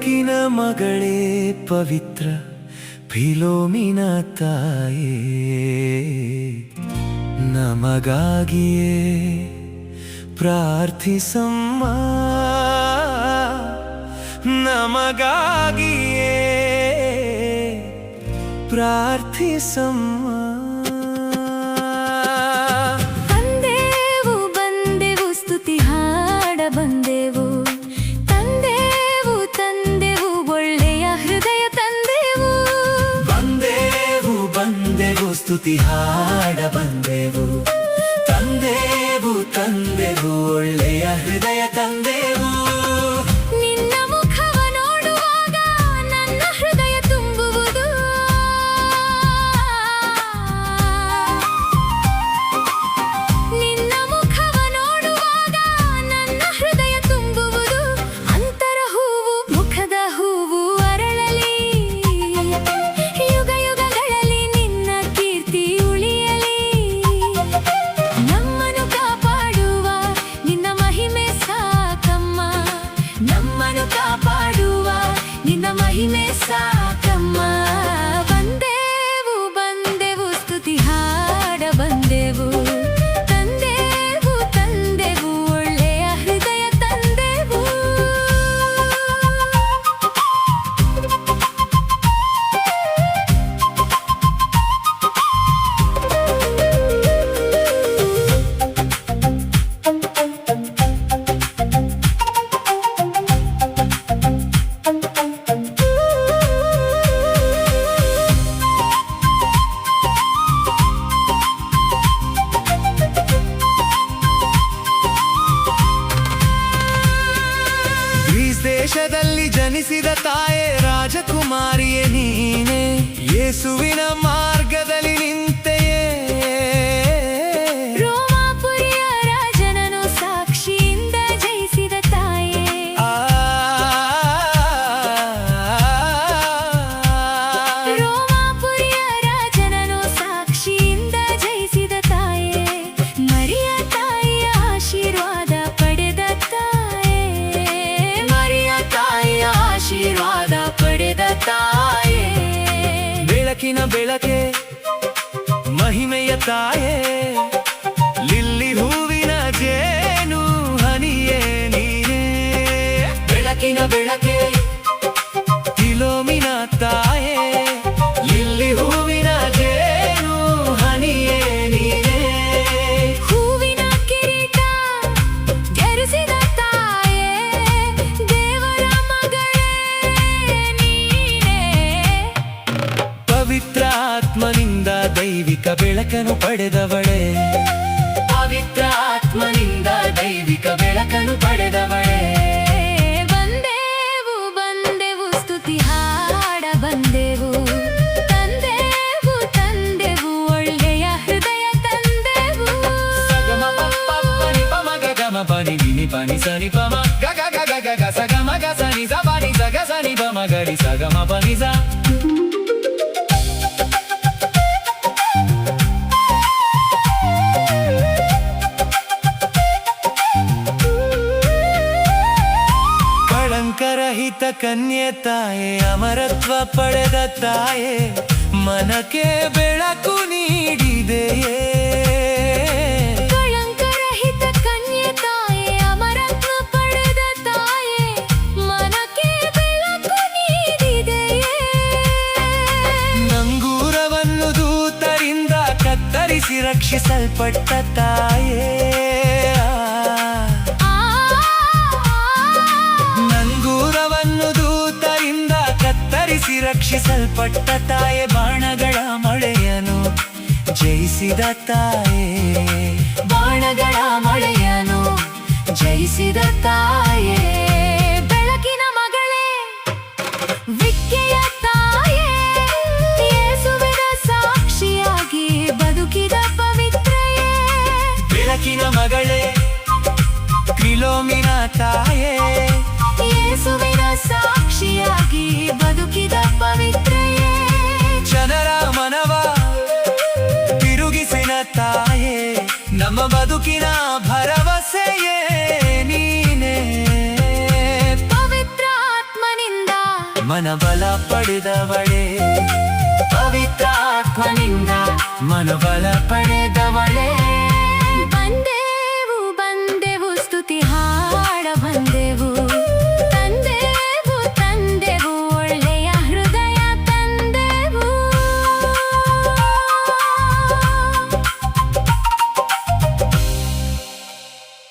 ಬೆಳಕಿನ ಮಗಳೇ ಪವಿತ್ರ ಫಿಲೋಮಿನ ತಾಯೇ, ನಮಗಾಗಿಯೇ ಪ್ರಾರ್ಥಿಸಮ್ಮ, ನಮಗಾಗಿಯೇ ಪ್ರಾರ್ಥಿಸಮ್ಮ. ತಂದೆವು ಬಂದೆವು ಸ್ತುತಿ ಹಾಡ ಬಂದೆವು, ತಂದೆವು ತಂದೆವು ಒಳ್ಳೆಯ ಹೃದಯ ತಂದೆವು. ಬಂದೆವು ಬಂದೆವು ಸ್ತುತಿ ಹಾಡ ಬಂದೆವು, ತಂದೆವು ತಂದೆವು ಒಳ್ಳೆಯ ಹೃದಯ ತಂದೆವು. ನಿನ್ನ ಮುಖವ ನೋಡುವಾಗ ನನ್ನ ಹೃದಯ ತುಂಬುವುದು, ನಿನ್ನ ಮುಖವ ನೋಡುವಾಗ ನನ್ನ ಹೃದಯ ತುಂಬುವುದು. ಅಂತರ ಹೂವು ಮುಖದ ಹೂವು ಅರಳಲಿ, ಯುಗ ಯುಗಗಳಲ್ಲಿ ನಿನ್ನ ಕೀರ್ತಿ ಉಳಿಯಲಿ. ನಮ್ಮನ್ನು ಕಾಪಾಡುವ ನಿನ್ನ ಮಹಿಮೆ ಸಾಕಮ್ಮ, ನಮ್ಮನ್ನು ಕಾಪಾಡುವ ನಿನ್ನ ಮಹಿಮೆ ಸಾಕಮ್ಮ. ಬಂದೆವು ಬಂದೆವು ಸ್ತುತಿ ಹಾಡ ಬಂದೆವು, ತಂದೆವು ತಂದೆವು ಒಳ್ಳೆಯ ಹೃದಯ ತಂದೆವು. ಗ್ರೀಸ್ ದೇಶದಲ್ಲಿ ಜನಿಸಿದ ತಾಯೇ ರಾಜಕುಮಾರಿಯೇ ನೀನೆ, ಯೇಸುವಿನ ಮಾರ್ಗದಲ್ಲಿ ನಿಂತೆಯೇ. ರೋಮಾಪುರಿಯ ರಾಜನನ್ನು ಸಾಕ್ಷಿಯಿಂದ ಜಯಿಸಿದ ತಾಯೇ, ರೋಮಾಪುರಿಯ ರಾಜನನ್ನು ಸಾಕ್ಷಿಯಿಂದ ಜಯಿಸಿದ ತಾಯೇ. ಮರಿಯ ತಾಯಿಯ ಆಶೀರ್ವಾದ ಪಡೆದ ತಾಯೇ, ಮರಿಯ ತಾಯಿಯ ಆಶೀರ್ವಾದ ಪಡೆದ ತಾಯೇ. ಬೆಳಕಿನ ಬೆಳಕೆ ಮಹಿಮೆಯ ತಾಯೇ, ಲಿಲ್ಲಿ ಹೂವಿನ ಜೇನು ಹನಿಯೇ ನೀನೇ. ಬೆಳಕಿನ ಬೆಳಕೆ ಫಿಲೋಮಿನ ತಾಯೇ, ಲಿಲ್ಲಿ ಹೂವಿನ ಜೇನು ಹನಿಯೇ ನೀನೇ. ಹೂವಿನ ಕಿರೀಟ ಧರಿಸಿದ ತಾಯೇ, ದೇವರ ಮಗಳೇ ನೀನೇ. ಪವಿತ್ರ ಆತ್ಮನಿಂದ ದೈವಿಕ ಬೆಳಕನ್ನು ಪಡೆದವಳೇ, ಪವಿತ್ರ ಆತ್ಮನಿಂದ ದೈವಿಕ ಬೆಳಕನ್ನು ಪಡೆದವಳೇ. ಬಂದೆವು ಬಂದೆವು ಸ್ತುತಿ ಹಾಡ ಬಂದೆವು, ತಂದೆವು ತಂದೆವು ಒಳ್ಳೆಯ ಹೃದಯ ತಂದೆವು. ಸಗಮ ಪಪ್ಪ ಪನಿ ಪಮ ಗಮ ಪನಿ ನಿನಿ ಪನಿ ಸನಿ ಪಮ ಗ ಗ ಗ ಗ ಗ ಸಗಮ ಗ ಸನಿ ಸ ಪನಿ ಸ ಗ ಸನಿ ಪಮ ಗರಿ ಸಗಮ ಪನಿ ಸ. ಕಳಂಕರಹಿತ ಕನ್ಯೆ ತಾಯೇ, ಅಮರತ್ವ ಪಡೆದ ತಾಯೇ, ಮನಕ್ಕೆ ಬೆಳಕು ನೀಡಿದೆಯೇ. ಕಳಂಕರಹಿತ ಕನ್ಯೆ ತಾಯೇ, ಅಮರತ್ವ ಪಡೆದ ತಾಯೇ, ಮನಕ್ಕೆ ಬೆಳಕು ನೀಡಿದೆಯೇ. ನಂಗೂರವನ್ನು ದೂತರಿಂದ ಕತ್ತರಿಸಿ ರಕ್ಷಿಸಲ್ಪಟ್ಟ ತಾಯೇ, ನಂಗೂರವನ್ನು ದೂತರಿಂದ ಕತ್ತರಿಸಿ ರಕ್ಷಿಸಲ್ಪಟ್ಟ ತಾಯೇ. ಬಾಣಗಳ ಮಳೆಯನು ಜಯಿಸಿದ ತಾಯೇ, ಬಾಣಗಳ ಮಳೆಯನು ಜಯಿಸಿದ ತಾಯೇ. ಬೆಳಕಿನ ಮಗಳೇ ವಿದ್ಯೆಯ ತಾಯೇ, ಯೇಸುವಿನ ಸಾಕ್ಷಿಯಾಗಿ ಬದುಕಿದ ಪವಿತ್ರೆಯೇ. ಬೆಳಕಿನ ಮಗಳೇ ಫಿಲೋಮಿನ ತಾಯೇ, ಯೇಸುವಿನ ಸಾಕ್ಷಿಯಾಗಿ ಬದುಕಿದ ಪವಿತ್ರೆಯೇ. ಜನರ ಮನವ ತಿರುಗಿಸಿನ ತಾಯೇ, ನಮ್ಮ ಬದುಕಿನ ಭರವಸೆಯೇ ನೀನೇ. ಪವಿತ್ರ ಆತ್ಮನಿಂದ ಮನಬಲ ಪಡೆದವಳೆ ಪವಿತ್ರ ಆತ್ಮನಿಂದ ಮನಬಲ ಪಡೆದವಳೆ